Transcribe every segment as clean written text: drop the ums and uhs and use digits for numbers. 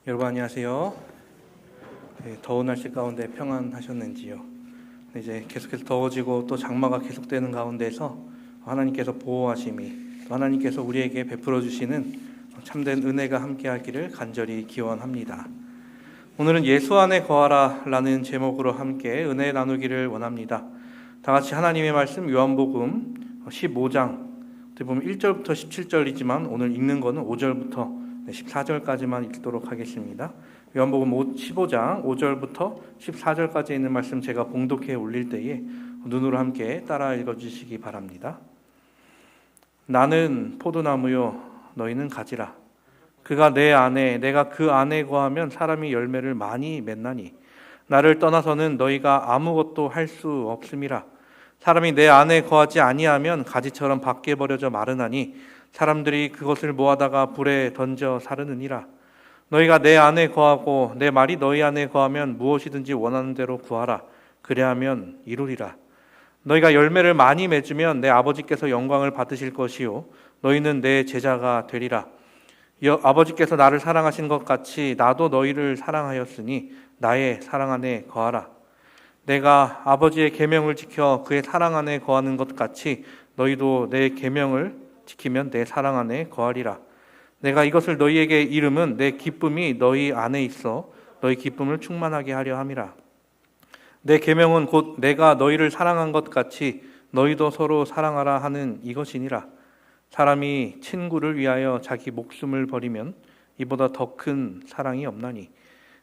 여러분 안녕하세요. 더운 날씨 가운데 평안하셨는지요? 이제 계속해서 더워지고 또 장마가 계속되는 가운데서 하나님께서 보호하심이 또 하나님께서 우리에게 베풀어 주시는 참된 은혜가 함께하기를 간절히 기원합니다. 오늘은 예수 안에 거하라 라는 제목으로 함께 은혜 나누기를 원합니다. 다 같이 하나님의 말씀 요한복음 15장 어떻게 보면 1절부터 17절이지만 오늘 읽는 거는 5절부터 14절까지만 읽도록 하겠습니다. 요한복음 15장 5절부터 14절까지 있는 말씀 제가 봉독해 올릴 때에 눈으로 함께 따라 읽어주시기 바랍니다. 나는 포도나무요 너희는 가지라. 그가 내 안에 내가 그 안에 거하면 사람이 열매를 많이 맺나니 나를 떠나서는 너희가 아무것도 할 수 없음이라. 사람이 내 안에 거하지 아니하면 가지처럼 밖에 버려져 마르나니 사람들이 그것을 모아다가 불에 던져 사르느니라. 너희가 내 안에 거하고 내 말이 너희 안에 거하면 무엇이든지 원하는 대로 구하라. 그리하면 이루리라. 너희가 열매를 많이 맺으면 내 아버지께서 영광을 받으실 것이요 너희는 내 제자가 되리라. 아버지께서 나를 사랑하신 것 같이 나도 너희를 사랑하였으니 나의 사랑 안에 거하라. 내가 아버지의 계명을 지켜 그의 사랑 안에 거하는 것 같이 너희도 내 계명을 지키면 내 사랑 안에 거하리라. 내가 이것을 너희에게 이름은 내 기쁨이 너희 안에 있어 너희 기쁨을 충만하게 하려 함이라. 내 계명은 곧 내가 너희를 사랑한 것 같이 너희도 서로 사랑하라 하는 이것이니라. 사람이 친구를 위하여 자기 목숨을 버리면 이보다 더 큰 사랑이 없나니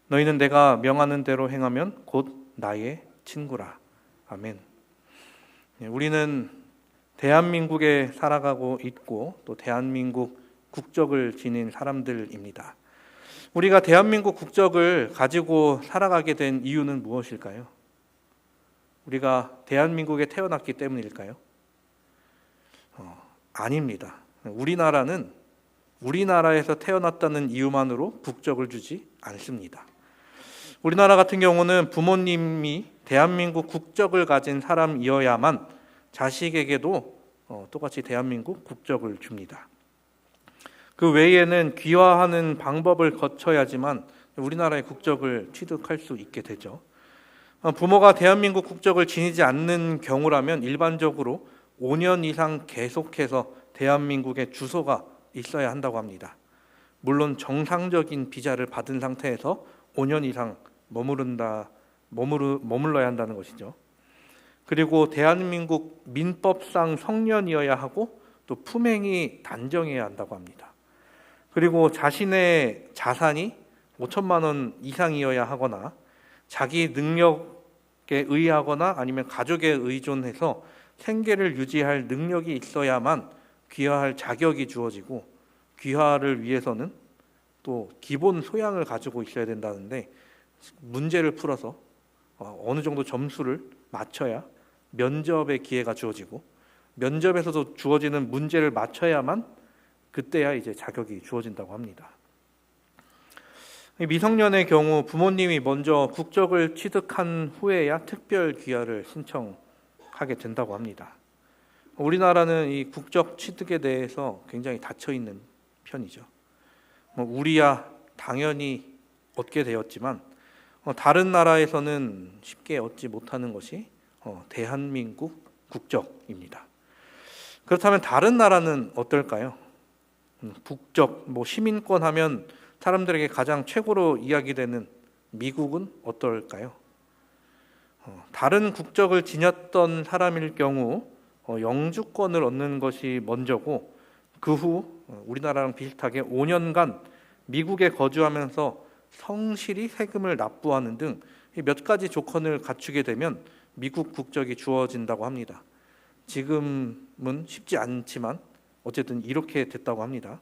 너희는 내가 명하는 대로 행하면 곧 나의 친구라. 아멘. 우리는 대한민국에 살아가고 있고 또 대한민국 국적을 지닌 사람들입니다. 우리가 대한민국 국적을 가지고 살아가게 된 이유는 무엇일까요? 우리가 대한민국에 태어났기 때문일까요? 아닙니다. 우리나라는 우리나라에서 태어났다는 이유만으로 국적을 주지 않습니다. 우리나라 같은 경우는 부모님이 대한민국 국적을 가진 사람이어야만 자식에게도 똑같이 대한민국 국적을 줍니다. 그 외에는 귀화하는 방법을 거쳐야지만 우리나라의 국적을 취득할 수 있게 되죠. 부모가 대한민국 국적을 지니지 않는 경우라면 일반적으로 5년 이상 계속해서 대한민국에 주소가 있어야 한다고 합니다. 물론 정상적인 비자를 받은 상태에서 5년 이상 머물러야 한다는 것이죠. 그리고 대한민국 민법상 성년이어야 하고 또 품행이 단정해야 한다고 합니다. 그리고 자신의 자산이 5천만 원 이상이어야 하거나 자기 능력에 의하거나 아니면 가족에 의존해서 생계를 유지할 능력이 있어야만 귀화할 자격이 주어지고 귀화를 위해서는 또 기본 소양을 가지고 있어야 된다는데 문제를 풀어서 어느 정도 점수를 맞춰야 면접의 기회가 주어지고 면접에서도 주어지는 문제를 맞춰야만 그때야 이제 자격이 주어진다고 합니다. 미성년의 경우 부모님이 먼저 국적을 취득한 후에야 특별 귀화를 신청하게 된다고 합니다. 우리나라는 이 국적 취득에 대해서 굉장히 닫혀 있는 편이죠. 우리야 당연히 얻게 되었지만 다른 나라에서는 쉽게 얻지 못하는 것이 대한민국 국적입니다. 그렇다면 다른 나라는 어떨까요? 국적, 시민권 하면 사람들에게 가장 최고로 이야기되는 미국은 어떨까요? 다른 국적을 지녔던 사람일 경우 영주권을 얻는 것이 먼저고 그 후 우리나라랑 비슷하게 5년간 미국에 거주하면서 성실히 세금을 납부하는 등 몇 가지 조건을 갖추게 되면 미국 국적이 주어진다고 합니다. 지금은 쉽지 않지만 어쨌든 이렇게 됐다고 합니다.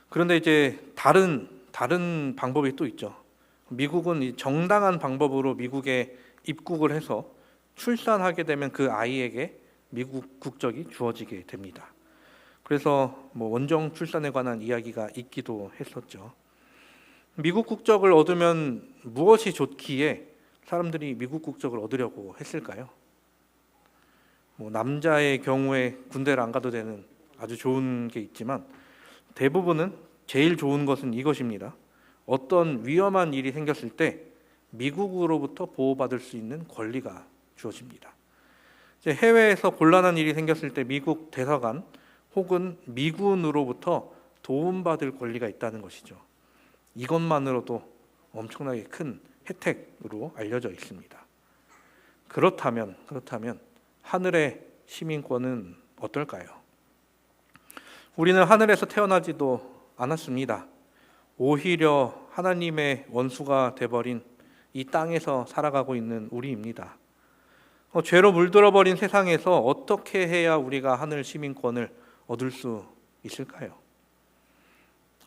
그런데 이제 다른 방법이 또 있죠. 미국은 정당한 방법으로 미국에 입국을 해서 출산하게 되면 그 아이에게 미국 국적이 주어지게 됩니다. 그래서 원정 출산에 관한 이야기가 있기도 했었죠. 미국 국적을 얻으면 무엇이 좋기에 사람들이 미국 국적을 얻으려고 했을까요? 남자의 경우에 군대를 안 가도 되는 아주 좋은 게 있지만 대부분은 제일 좋은 것은 이것입니다. 어떤 위험한 일이 생겼을 때 미국으로부터 보호받을 수 있는 권리가 주어집니다. 이제 해외에서 곤란한 일이 생겼을 때 미국 대사관 혹은 미군으로부터 도움받을 권리가 있다는 것이죠. 이것만으로도 엄청나게 큰 혜택으로 알려져 있습니다. 그렇다면 하늘의 시민권은 어떨까요? 우리는 하늘에서 태어나지도 않았습니다. 오히려 하나님의 원수가 돼버린 이 땅에서 살아가고 있는 우리입니다. 죄로 물들어버린 세상에서 어떻게 해야 우리가 하늘 시민권을 얻을 수 있을까요?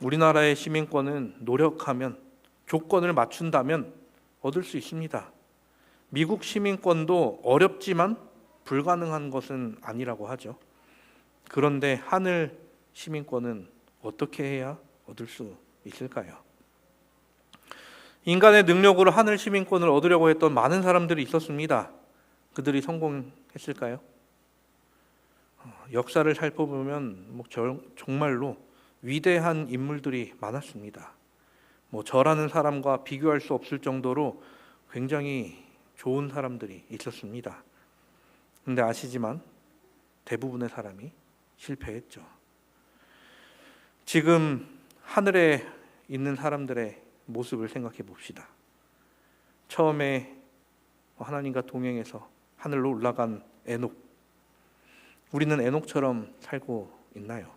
우리나라의 시민권은 노력하면, 조건을 맞춘다면 얻을 수 있습니다. 미국 시민권도 어렵지만 불가능한 것은 아니라고 하죠. 그런데 하늘 시민권은 어떻게 해야 얻을 수 있을까요? 인간의 능력으로 하늘 시민권을 얻으려고 했던 많은 사람들이 있었습니다. 그들이 성공했을까요? 역사를 살펴보면 정말로 위대한 인물들이 많았습니다. 저라는 사람과 비교할 수 없을 정도로 굉장히 좋은 사람들이 있었습니다. 그런데 아시지만 대부분의 사람이 실패했죠. 지금 하늘에 있는 사람들의 모습을 생각해 봅시다. 처음에 하나님과 동행해서 하늘로 올라간 에녹. 우리는 에녹처럼 살고 있나요?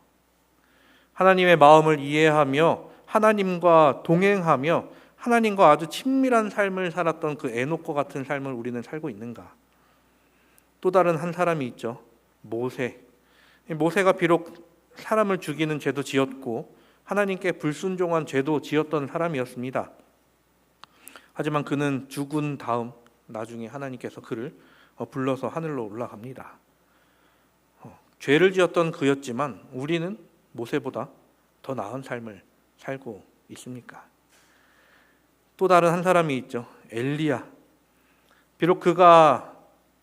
하나님의 마음을 이해하며 하나님과 동행하며 하나님과 아주 친밀한 삶을 살았던 그 에녹과 같은 삶을 우리는 살고 있는가? 또 다른 한 사람이 있죠. 모세. 모세가 비록 사람을 죽이는 죄도 지었고 하나님께 불순종한 죄도 지었던 사람이었습니다. 하지만 그는 죽은 다음 나중에 하나님께서 그를 불러서 하늘로 올라갑니다. 죄를 지었던 그였지만 우리는 모세보다 더 나은 삶을 살고 있습니까? 또 다른 한 사람이 있죠. 엘리야. 비록 그가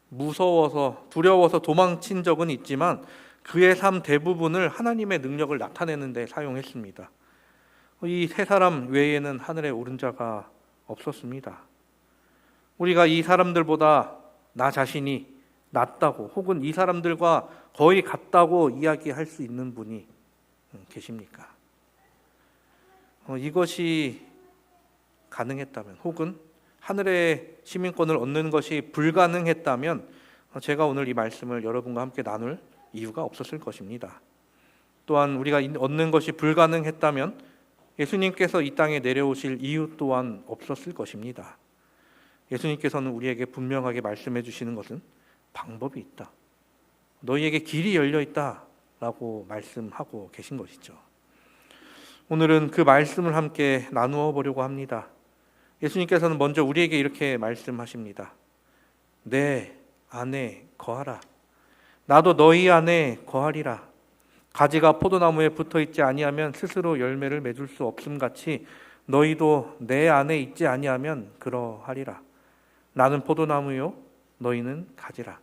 무서워서 두려워서 도망친 적은 있지만 그의 삶 대부분을 하나님의 능력을 나타내는 데 사용했습니다. 이 세 사람 외에는 하늘에 오른 자가 없었습니다. 우리가 이 사람들보다 나 자신이 낫다고 혹은 이 사람들과 거의 같다고 이야기할 수 있는 분이 계십니까? 이것이 가능했다면 혹은 하늘의 시민권을 얻는 것이 불가능했다면 제가 오늘 이 말씀을 여러분과 함께 나눌 이유가 없었을 것입니다. 또한 우리가 얻는 것이 불가능했다면 예수님께서 이 땅에 내려오실 이유 또한 없었을 것입니다. 예수님께서는 우리에게 분명하게 말씀해 주시는 것은 방법이 있다. 너희에게 길이 열려 있다라고 말씀하고 계신 것이죠. 오늘은 그 말씀을 함께 나누어 보려고 합니다. 예수님께서는 먼저 우리에게 이렇게 말씀하십니다. 내 안에 거하라. 나도 너희 안에 거하리라. 가지가 포도나무에 붙어있지 아니하면 스스로 열매를 맺을 수 없음같이 너희도 내 안에 있지 아니하면 그러하리라. 나는 포도나무요 너희는 가지라.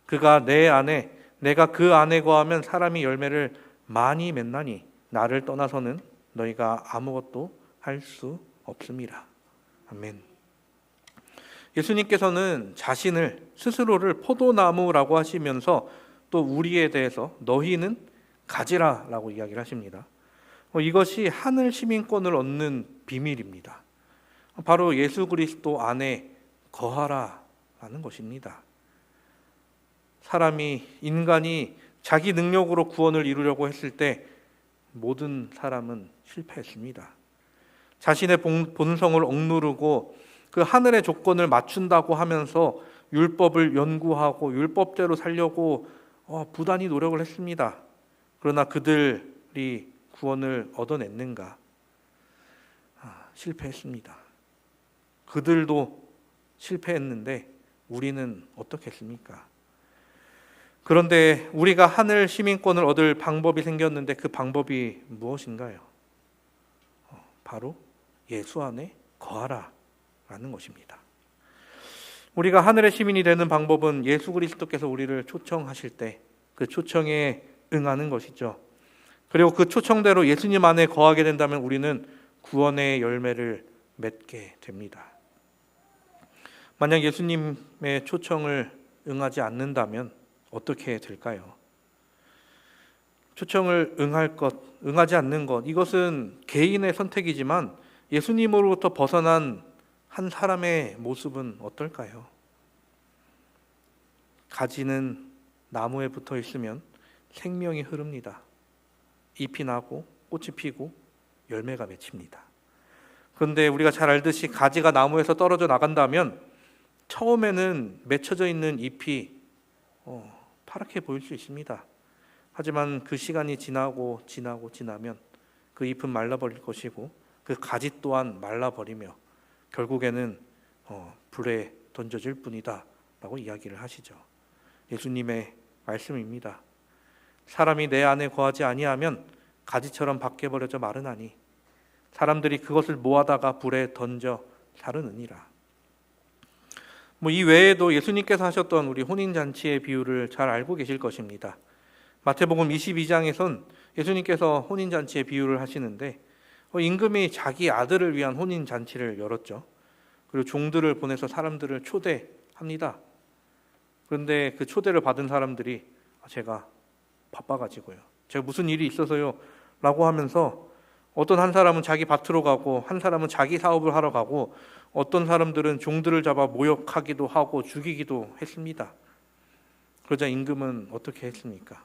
그가 내 안에 내가 그 안에 거하면 사람이 열매를 많이 맺나니 나를 떠나서는 너희가 아무것도 할 수 없음이라. 아멘. 예수님께서는 자신을 스스로를 포도나무라고 하시면서 또 우리에 대해서 너희는 가지라라고 이야기를 하십니다. 이것이 하늘 시민권을 얻는 비밀입니다. 바로 예수 그리스도 안에 거하라라는 것입니다. 인간이 자기 능력으로 구원을 이루려고 했을 때 모든 사람은 실패했습니다. 자신의 본성을 억누르고 그 하늘의 조건을 맞춘다고 하면서 율법을 연구하고 율법대로 살려고 부단히 노력을 했습니다. 그러나 그들이 구원을 얻어냈는가? 실패했습니다. 그들도 실패했는데 우리는 어떻게 했습니까? 그런데 우리가 하늘 시민권을 얻을 방법이 생겼는데 그 방법이 무엇인가요? 바로 예수 안에 거하라 라는 것입니다. 우리가 하늘의 시민이 되는 방법은 예수 그리스도께서 우리를 초청하실 때 그 초청에 응하는 것이죠. 그리고 그 초청대로 예수님 안에 거하게 된다면 우리는 구원의 열매를 맺게 됩니다. 만약 예수님의 초청을 응하지 않는다면 어떻게 될까요? 초청을 응하지 않는 것, 이것은 개인의 선택이지만 예수님으로부터 벗어난 한 사람의 모습은 어떨까요? 가지는 나무에 붙어 있으면 생명이 흐릅니다. 잎이 나고 꽃이 피고 열매가 맺힙니다. 그런데 우리가 잘 알듯이 가지가 나무에서 떨어져 나간다면 처음에는 맺혀져 있는 잎이 파랗게 보일 수 있습니다. 하지만 그 시간이 지나면 그 잎은 말라버릴 것이고 그 가지 또한 말라버리며 결국에는 불에 던져질 뿐이다 라고 이야기를 하시죠. 예수님의 말씀입니다. 사람이 내 안에 거하지 아니하면 가지처럼 밖에 버려져 마르나니 사람들이 그것을 모아다가 불에 던져 자르느니라. 이 외에도 예수님께서 하셨던 우리 혼인잔치의 비유를 잘 알고 계실 것입니다. 마태복음 22장에선 예수님께서 혼인잔치의 비유를 하시는데 임금이 자기 아들을 위한 혼인잔치를 열었죠. 그리고 종들을 보내서 사람들을 초대합니다. 그런데 그 초대를 받은 사람들이 제가 바빠가지고요, 제가 무슨 일이 있어서요 라고 하면서 어떤 한 사람은 자기 밭으로 가고 한 사람은 자기 사업을 하러 가고 어떤 사람들은 종들을 잡아 모욕하기도 하고 죽이기도 했습니다. 그러자 임금은 어떻게 했습니까?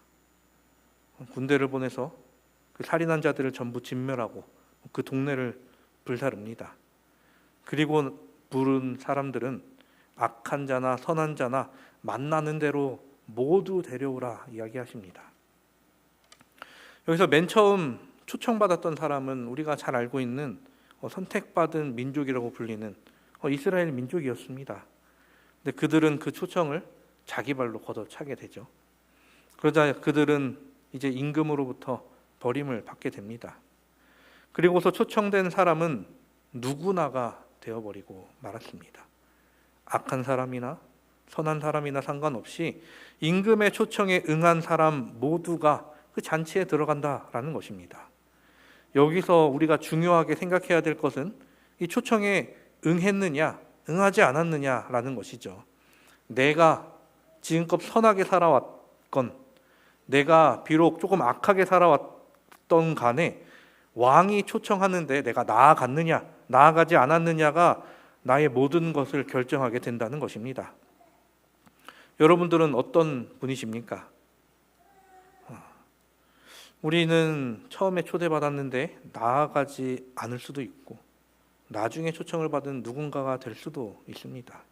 군대를 보내서 그 살인한 자들을 전부 진멸하고 그 동네를 불사릅니다. 그리고 부른 사람들은 악한 자나 선한 자나 만나는 대로 모두 데려오라 이야기하십니다. 여기서 맨 처음 초청받았던 사람은 우리가 잘 알고 있는 선택받은 민족이라고 불리는 이스라엘 민족이었습니다. 근데 그들은 그 초청을 자기 발로 걷어차게 되죠. 그러자 그들은 이제 임금으로부터 버림을 받게 됩니다. 그리고서 초청된 사람은 누구나가 되어버리고 말았습니다. 악한 사람이나 선한 사람이나 상관없이 임금의 초청에 응한 사람 모두가 그 잔치에 들어간다라는 것입니다. 여기서 우리가 중요하게 생각해야 될 것은 이 초청에 응했느냐 응하지 않았느냐라는 것이죠. 내가 지금껏 선하게 살아왔건 내가 비록 조금 악하게 살아왔던 간에 왕이 초청하는데 내가 나아갔느냐 나아가지 않았느냐가 나의 모든 것을 결정하게 된다는 것입니다. 여러분들은 어떤 분이십니까? 우리는 처음에 초대받았는데 나아가지 않을 수도 있고 나중에 초청을 받은 누군가가 될 수도 있습니다.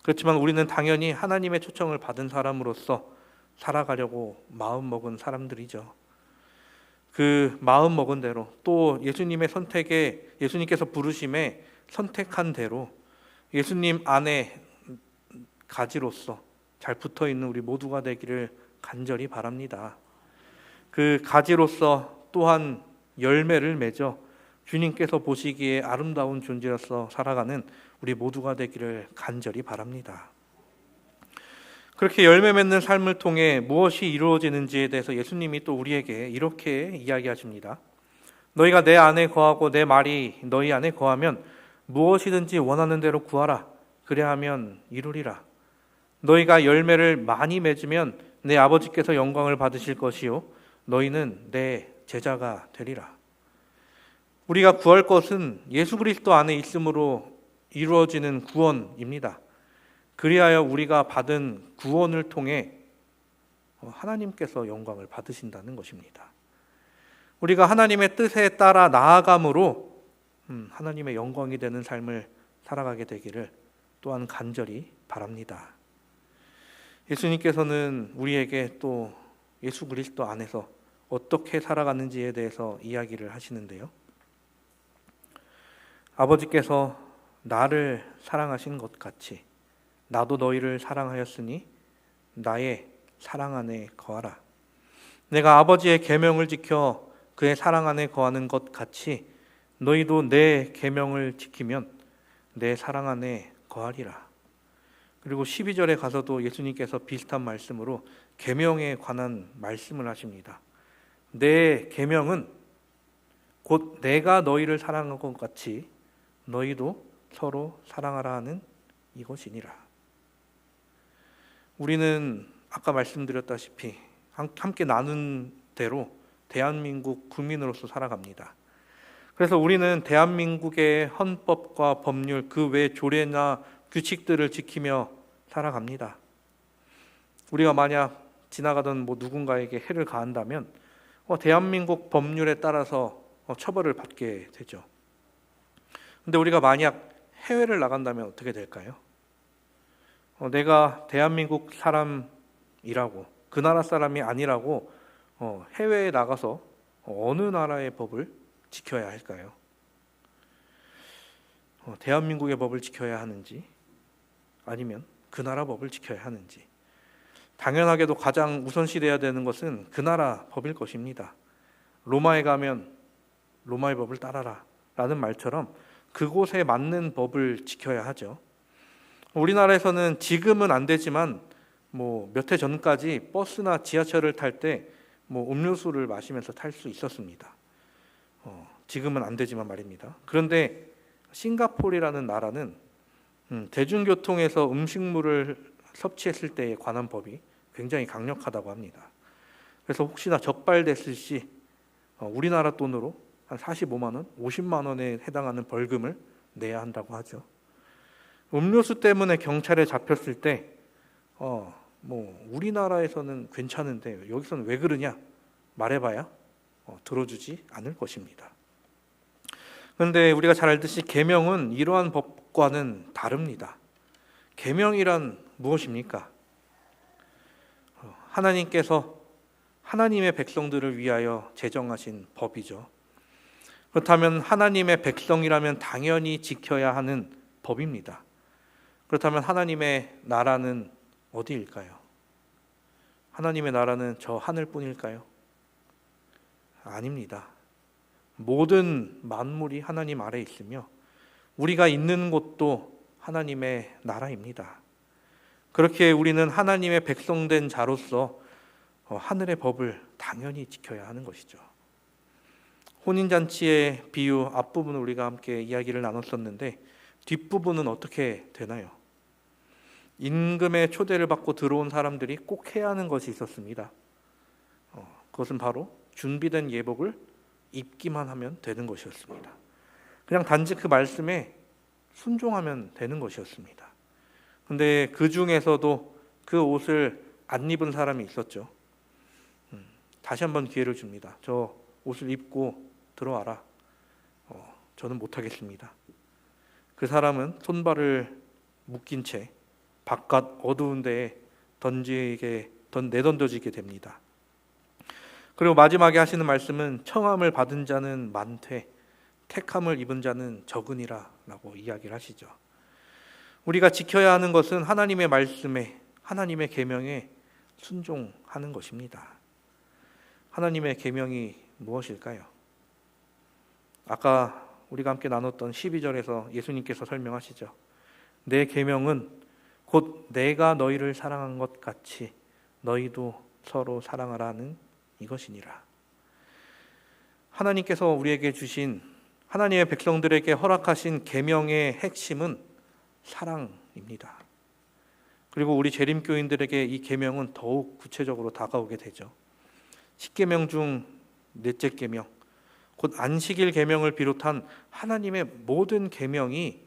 그렇지만 우리는 당연히 하나님의 초청을 받은 사람으로서 살아가려고 마음먹은 사람들이죠. 그 마음먹은 대로 또 예수님의 선택에 예수님께서 부르심에 선택한 대로 예수님 안에 가지로서 잘 붙어있는 우리 모두가 되기를 간절히 바랍니다. 그 가지로서 또한 열매를 맺어 주님께서 보시기에 아름다운 존재로서 살아가는 우리 모두가 되기를 간절히 바랍니다. 그렇게 열매 맺는 삶을 통해 무엇이 이루어지는지에 대해서 예수님이 또 우리에게 이렇게 이야기하십니다. 너희가 내 안에 거하고 내 말이 너희 안에 거하면 무엇이든지 원하는 대로 구하라. 그래야 하면 이루리라. 너희가 열매를 많이 맺으면 내 아버지께서 영광을 받으실 것이요 너희는 내 제자가 되리라. 우리가 구할 것은 예수 그리스도 안에 있음으로 이루어지는 구원입니다. 그리하여 우리가 받은 구원을 통해 하나님께서 영광을 받으신다는 것입니다. 우리가 하나님의 뜻에 따라 나아감으로 하나님의 영광이 되는 삶을 살아가게 되기를 또한 간절히 바랍니다. 예수님께서는 우리에게 또 예수 그리스도 안에서 어떻게 살아가는지에 대해서 이야기를 하시는데요. 아버지께서 나를 사랑하신 것 같이 나도 너희를 사랑하였으니 나의 사랑 안에 거하라. 내가 아버지의 계명을 지켜 그의 사랑 안에 거하는 것 같이 너희도 내 계명을 지키면 내 사랑 안에 거하리라. 그리고 12절에 가서도 예수님께서 비슷한 말씀으로 계명에 관한 말씀을 하십니다. 내 계명은 곧 내가 너희를 사랑한 것 같이 너희도 서로 사랑하라 하는 이것이니라. 우리는 아까 말씀드렸다시피 함께 나눈 대로 대한민국 국민으로서 살아갑니다. 그래서 우리는 대한민국의 헌법과 법률 그 외 조례나 규칙들을 지키며 살아갑니다. 우리가 만약 지나가던 누군가에게 해를 가한다면 대한민국 법률에 따라서 처벌을 받게 되죠. 근데 우리가 만약 해외를 나간다면 어떻게 될까요? 내가 대한민국 사람이라고, 그 나라 사람이 아니라고 해외에 나가서 어느 나라의 법을 지켜야 할까요? 대한민국의 법을 지켜야 하는지 아니면 그 나라 법을 지켜야 하는지. 당연하게도 가장 우선시돼야 되는 것은 그 나라 법일 것입니다. 로마에 가면 로마의 법을 따라라 라는 말처럼 그곳에 맞는 법을 지켜야 하죠. 우리나라에서는 지금은 안 되지만 몇 해 전까지 버스나 지하철을 탈 때 음료수를 마시면서 탈 수 있었습니다. 지금은 안 되지만 말입니다. 그런데 싱가포르라는 나라는 대중교통에서 음식물을 섭취했을 때에 관한 법이 굉장히 강력하다고 합니다. 그래서 혹시나 적발됐을 시 우리나라 돈으로 한 45만 원, 50만 원에 해당하는 벌금을 내야 한다고 하죠. 음료수 때문에 경찰에 잡혔을 때 우리나라에서는 괜찮은데 여기서는 왜 그러냐 말해봐야 들어주지 않을 것입니다. 그런데 우리가 잘 알듯이 계명은 이러한 법과는 다릅니다. 계명이란 무엇입니까? 하나님께서 하나님의 백성들을 위하여 제정하신 법이죠. 그렇다면 하나님의 백성이라면 당연히 지켜야 하는 법입니다. 그렇다면 하나님의 나라는 어디일까요? 하나님의 나라는 저 하늘뿐일까요? 아닙니다. 모든 만물이 하나님 아래에 있으며 우리가 있는 곳도 하나님의 나라입니다. 그렇게 우리는 하나님의 백성된 자로서 하늘의 법을 당연히 지켜야 하는 것이죠. 혼인잔치의 비유 앞부분을 우리가 함께 이야기를 나눴었는데 뒷부분은 어떻게 되나요? 임금의 초대를 받고 들어온 사람들이 꼭 해야 하는 것이 있었습니다. 그것은 바로 준비된 예복을 입기만 하면 되는 것이었습니다. 그냥 단지 그 말씀에 순종하면 되는 것이었습니다. 그런데 그 중에서도 그 옷을 안 입은 사람이 있었죠. 다시 한번 기회를 줍니다. 저 옷을 입고 들어와라. 저는 못하겠습니다. 그 사람은 손발을 묶인 채 바깥 어두운 데에 내던져지게 됩니다. 그리고 마지막에 하시는 말씀은 청함을 받은 자는 많되 택함을 입은 자는 적으니라 라고 이야기를 하시죠. 우리가 지켜야 하는 것은 하나님의 말씀에, 하나님의 계명에 순종하는 것입니다. 하나님의 계명이 무엇일까요? 아까 우리가 함께 나눴던 12절에서 예수님께서 설명하시죠. 내 계명은 곧 내가 너희를 사랑한 것 같이 너희도 서로 사랑하라는 이것이니라. 하나님께서 우리에게 주신, 하나님의 백성들에게 허락하신 계명의 핵심은 사랑입니다. 그리고 우리 재림교인들에게 이 계명은 더욱 구체적으로 다가오게 되죠. 10계명 중 넷째 계명, 곧 안식일 계명을 비롯한 하나님의 모든 계명이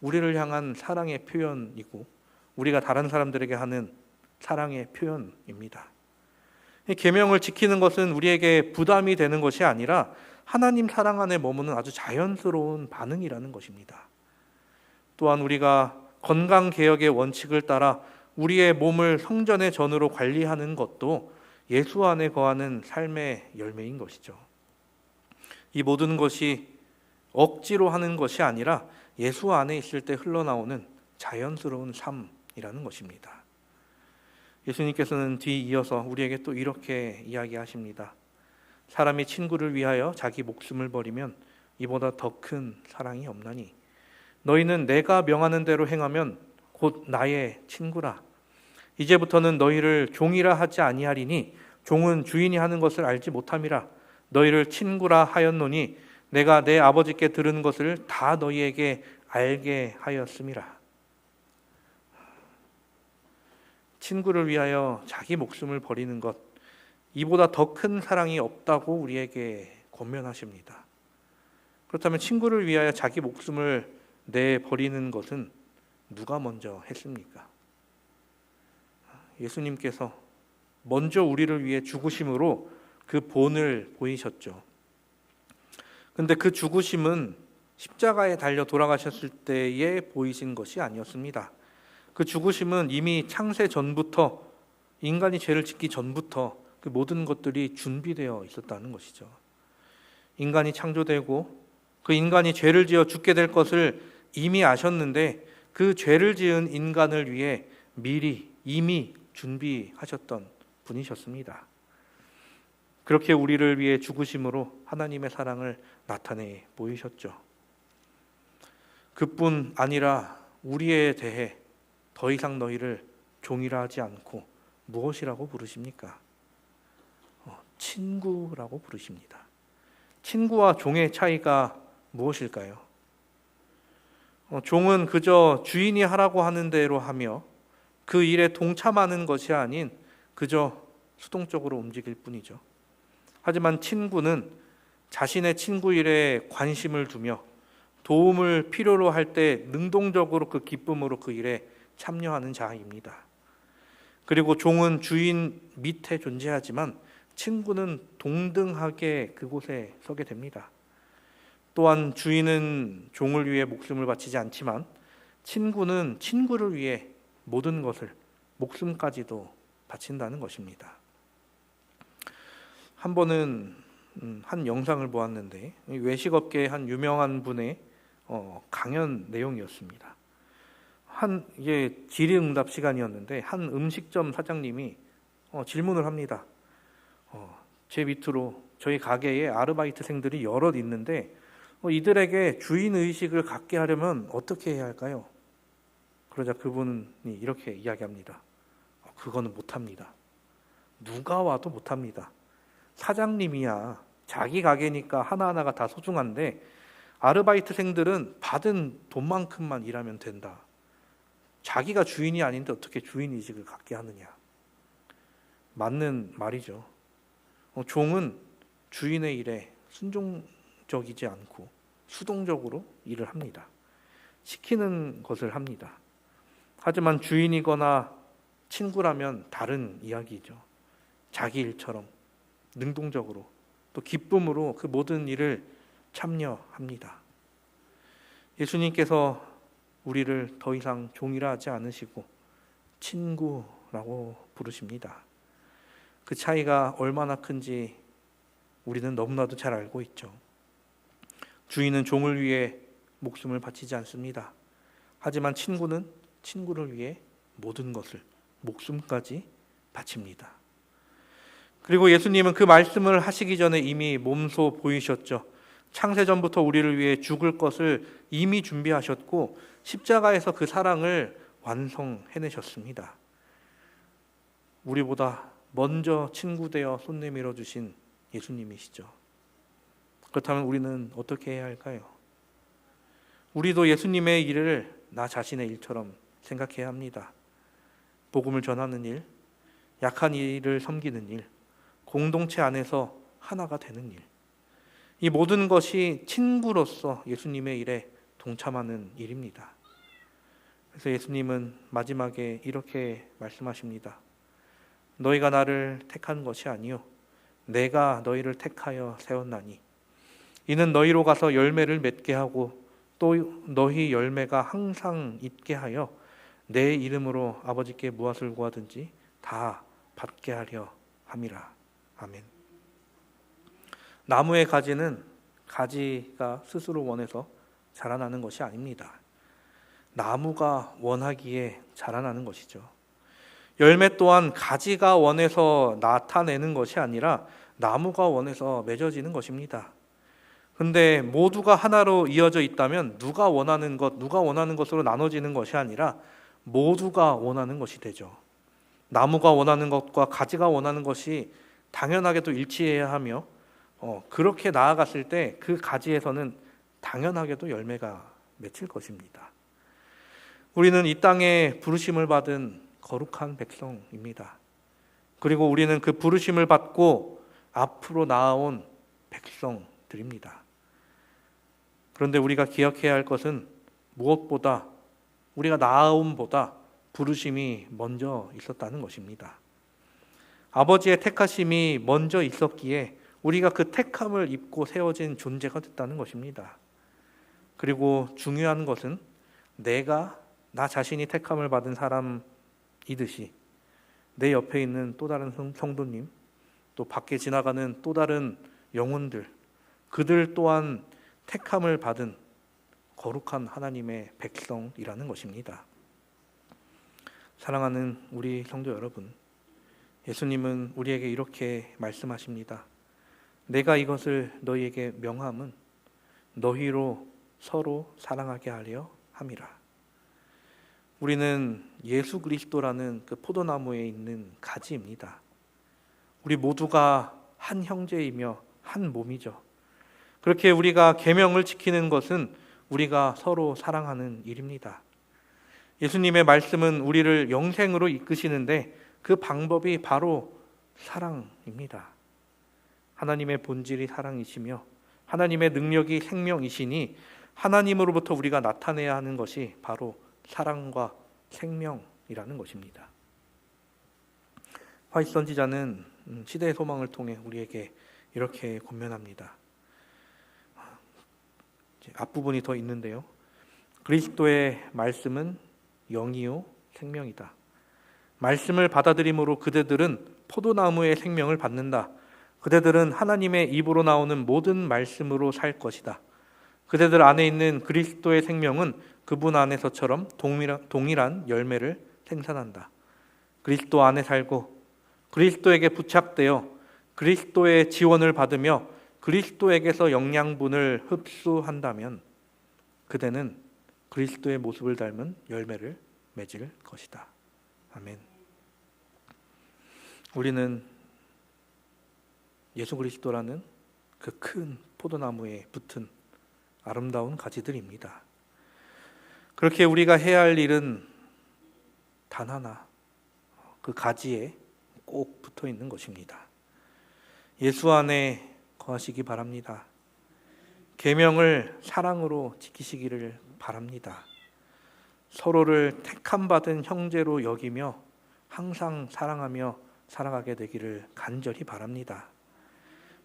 우리를 향한 사랑의 표현이고 우리가 다른 사람들에게 하는 사랑의 표현입니다. 이 계명을 지키는 것은 우리에게 부담이 되는 것이 아니라 하나님 사랑 안에 머무는 아주 자연스러운 반응이라는 것입니다. 또한 우리가 건강개혁의 원칙을 따라 우리의 몸을 성전의 전으로 관리하는 것도 예수 안에 거하는 삶의 열매인 것이죠. 이 모든 것이 억지로 하는 것이 아니라 예수 안에 있을 때 흘러나오는 자연스러운 삶이라는 것입니다. 예수님께서는 뒤이어서 우리에게 또 이렇게 이야기하십니다. 사람이 친구를 위하여 자기 목숨을 버리면 이보다 더 큰 사랑이 없나니 너희는 내가 명하는 대로 행하면 곧 나의 친구라. 이제부터는 너희를 종이라 하지 아니하리니 종은 주인이 하는 것을 알지 못함이라. 너희를 친구라 하였노니 내가 내 아버지께 들은 것을 다 너희에게 알게 하였음이라. 친구를 위하여 자기 목숨을 버리는 것, 이보다 더 큰 사랑이 없다고 우리에게 권면하십니다. 그렇다면 친구를 위하여 자기 목숨을 내버리는 것은 누가 먼저 했습니까? 예수님께서 먼저 우리를 위해 죽으심으로 그 본을 보이셨죠. 근데 그 죽으심은 십자가에 달려 돌아가셨을 때에 보이신 것이 아니었습니다. 그 죽으심은 이미 창세 전부터, 인간이 죄를 짓기 전부터 그 모든 것들이 준비되어 있었다는 것이죠. 인간이 창조되고 그 인간이 죄를 지어 죽게 될 것을 이미 아셨는데 그 죄를 지은 인간을 위해 미리 이미 준비하셨던 분이셨습니다. 그렇게 우리를 위해 죽으심으로 하나님의 사랑을 나타내 보이셨죠. 그뿐 아니라 우리에 대해 더 이상 너희를 종이라 하지 않고 무엇이라고 부르십니까? 친구라고 부르십니다. 친구와 종의 차이가 무엇일까요? 종은 그저 주인이 하라고 하는 대로 하며 그 일에 동참하는 것이 아닌 그저 수동적으로 움직일 뿐이죠. 하지만 친구는 자신의 친구 일에 관심을 두며 도움을 필요로 할 때 능동적으로 그 기쁨으로 그 일에 참여하는 자입니다. 그리고 종은 주인 밑에 존재하지만 친구는 동등하게 그곳에 서게 됩니다. 또한 주인은 종을 위해 목숨을 바치지 않지만 친구는 친구를 위해 모든 것을, 목숨까지도 바친다는 것입니다. 한 번은 한 영상을 보았는데 외식업계의 한 유명한 분의 강연 내용이었습니다. 이게 질의응답 시간이었는데 한 음식점 사장님이 질문을 합니다. 제 밑으로 저희 가게에 아르바이트생들이 여럿 있는데 이들에게 주인의식을 갖게 하려면 어떻게 해야 할까요? 그러자 그분이 이렇게 이야기합니다. 그거는 못합니다. 누가 와도 못합니다. 사장님이야 자기 가게니까 하나하나가 다 소중한데 아르바이트생들은 받은 돈만큼만 일하면 된다. 자기가 주인이 아닌데 어떻게 주인의식을 갖게 하느냐. 맞는 말이죠. 종은 주인의 일에 순종적이지 않고 수동적으로 일을 합니다. 시키는 것을 합니다. 하지만 주인이거나 친구라면 다른 이야기죠. 자기 일처럼 능동적으로 또 기쁨으로 그 모든 일을 참여합니다. 예수님께서 우리를 더 이상 종이라 하지 않으시고 친구라고 부르십니다. 그 차이가 얼마나 큰지 우리는 너무나도 잘 알고 있죠. 주인은 종을 위해 목숨을 바치지 않습니다. 하지만 친구는 친구를 위해 모든 것을, 목숨까지 바칩니다. 그리고 예수님은 그 말씀을 하시기 전에 이미 몸소 보이셨죠. 창세전부터 우리를 위해 죽을 것을 이미 준비하셨고 십자가에서 그 사랑을 완성해내셨습니다. 우리보다 먼저 친구 되어 손 내밀어 주신 예수님이시죠. 그렇다면 우리는 어떻게 해야 할까요? 우리도 예수님의 일을 나 자신의 일처럼 생각해야 합니다. 복음을 전하는 일, 약한 이를 섬기는 일, 공동체 안에서 하나가 되는 일, 이 모든 것이 친구로서 예수님의 일에 동참하는 일입니다. 그래서 예수님은 마지막에 이렇게 말씀하십니다. 너희가 나를 택한 것이 아니요 내가 너희를 택하여 세웠나니 이는 너희로 가서 열매를 맺게 하고 또 너희 열매가 항상 있게 하여 내 이름으로 아버지께 무엇을 구하든지 다 받게 하려 함이라. 아멘. 나무의 가지는 가지가 스스로 원해서 자라나는 것이 아닙니다. 나무가 원하기에 자라나는 것이죠. 열매 또한 가지가 원해서 나타내는 것이 아니라 나무가 원해서 맺어지는 것입니다. 근데 모두가 하나로 이어져 있다면 누가 원하는 것으로 나눠지는 것이 아니라 모두가 원하는 것이 되죠. 나무가 원하는 것과 가지가 원하는 것이 당연하게도 일치해야 하며 그렇게 나아갔을 때 그 가지에서는 당연하게도 열매가 맺힐 것입니다. 우리는 이 땅에 부르심을 받은 거룩한 백성입니다. 그리고 우리는 그 부르심을 받고 앞으로 나아온 백성들입니다. 그런데 우리가 기억해야 할 것은 무엇보다 우리가 나아옴보다 부르심이 먼저 있었다는 것입니다. 아버지의 택하심이 먼저 있었기에 우리가 그 택함을 입고 세워진 존재가 됐다는 것입니다. 그리고 중요한 것은 내가 나 자신이 택함을 받은 사람이듯이 내 옆에 있는 또 다른 성도님, 또 밖에 지나가는 또 다른 영혼들, 그들 또한 택함을 받은 거룩한 하나님의 백성이라는 것입니다. 사랑하는 우리 성도 여러분, 예수님은 우리에게 이렇게 말씀하십니다. 내가 이것을 너희에게 명함은 너희로 서로 사랑하게 하려 함이라. 우리는 예수 그리스도라는 그 포도나무에 있는 가지입니다. 우리 모두가 한 형제이며 한 몸이죠. 그렇게 우리가 계명을 지키는 것은 우리가 서로 사랑하는 일입니다. 예수님의 말씀은 우리를 영생으로 이끄시는데 그 방법이 바로 사랑입니다. 하나님의 본질이 사랑이시며 하나님의 능력이 생명이시니 하나님으로부터 우리가 나타내야 하는 것이 바로 사랑과 생명이라는 것입니다. 화이트 선지자는 시대의 소망을 통해 우리에게 이렇게 권면합니다. 앞부분이 더 있는데요. 그리스도의 말씀은 영이요 생명이다. 말씀을 받아들임으로 그대들은 포도나무의 생명을 받는다. 그대들은 하나님의 입으로 나오는 모든 말씀으로 살 것이다. 그대들 안에 있는 그리스도의 생명은 그분 안에서처럼 동일한 열매를 생산한다. 그리스도 안에 살고 그리스도에게 부착되어 그리스도의 지원을 받으며 그리스도에게서 영양분을 흡수한다면 그대는 그리스도의 모습을 닮은 열매를 맺을 것이다. 아멘. 우리는 예수 그리스도라는 그 큰 포도나무에 붙은 아름다운 가지들입니다. 그렇게 우리가 해야 할 일은 단 하나, 그 가지에 꼭 붙어 있는 것입니다. 예수 안에 거하시기 바랍니다. 계명을 사랑으로 지키시기를 바랍니다. 서로를 택함 받은 형제로 여기며 항상 사랑하며 살아가게 되기를 간절히 바랍니다.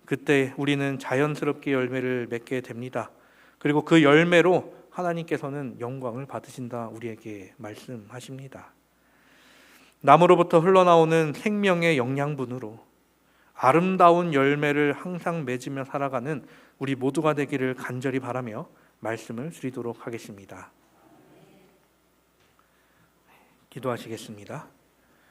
그때 우리는 자연스럽게 열매를 맺게 됩니다. 그리고 그 열매로 하나님께서는 영광을 받으신다 우리에게 말씀하십니다. 나무로부터 흘러나오는 생명의 영양분으로 아름다운 열매를 항상 맺으며 살아가는 우리 모두가 되기를 간절히 바라며 말씀을 드리도록 하겠습니다. 기도하시겠습니다.